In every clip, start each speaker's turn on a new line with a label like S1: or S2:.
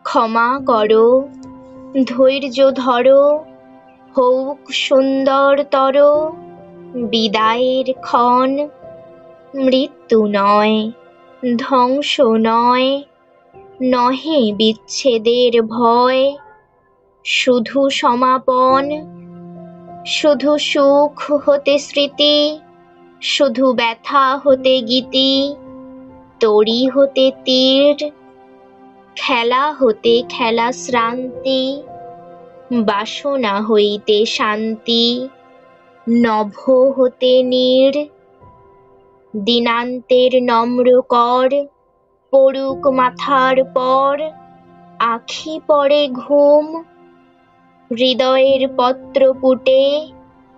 S1: ক্ষমা করো, ধৈর্য ধরো, হোক সুন্দরতর বিদায়ের ক্ষণ। মৃত্যু নয়, ধ্বংস নয়, নহে বিচ্ছেদের ভয়, শুধু সমাপন। শুধু সুখ হতে স্মৃতি, শুধু ব্যথা হতে গীতি, তরি হতে তীর, খেলা হতে খেলা শ্রান্তি, বাসনা হইতে শান্তি, নভ হতে নীড়। দিনান্তের নম্র কর পড়ুক মাথার পর, আখি পড়ে ঘুম। হৃদয়ের পত্র পুটে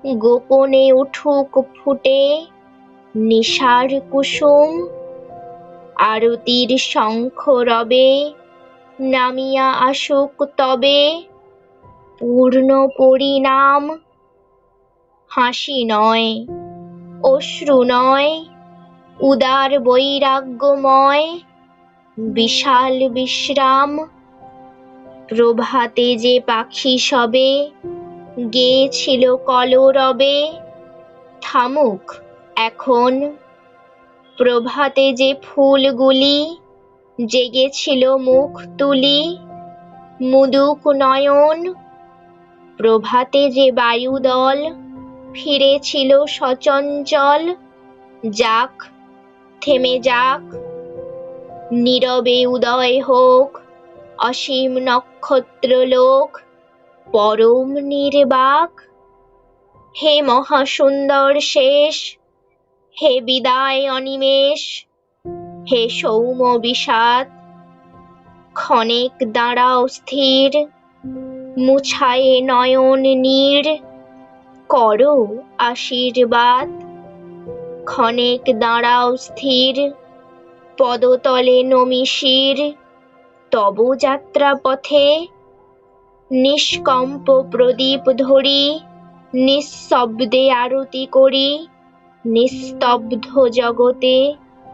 S1: গোপনে উঠুক ফুটে নিশার কুসুম। আরতির শঙ্খ রবে নামিয়া আসুক তবে পূর্ণ পরিণাম। হাসি নয়, অশ্রু নয়, উদার বৈরাগ্যময় বিশাল বিশ্রাম। প্রভাতে যে পাখি সবে গেয়েছিল কলরবে, থামুক এখন। প্রভাতে যে ফুলগুলি জেগেছিল মুখ তুলি, মুদুক নয়ন। প্রভাতে যে বায়ুদল ফিরেছিল সচঞ্চল, যাক থেমে যাক। নীরবে উদয় হোক অসীম নক্ষত্রলোক, পরম নির্বাক। হে মহাসুন্দর শেষ, হে বিদায় অনিমেষ, হে সৌম্য বিষাদ। ক্ষণেক দাঁড়াও স্থির, মুছায়ে নয়ন নীড়, করো আশীর্বাদ। ক্ষণেক দাঁড়াও স্থির, পদতলে নমি শির, তব যাত্রাপথে। নিষ্কম্প প্রদীপ ধরি নিঃশব্দে আরতি করি নিস্তব্ধ জগতে।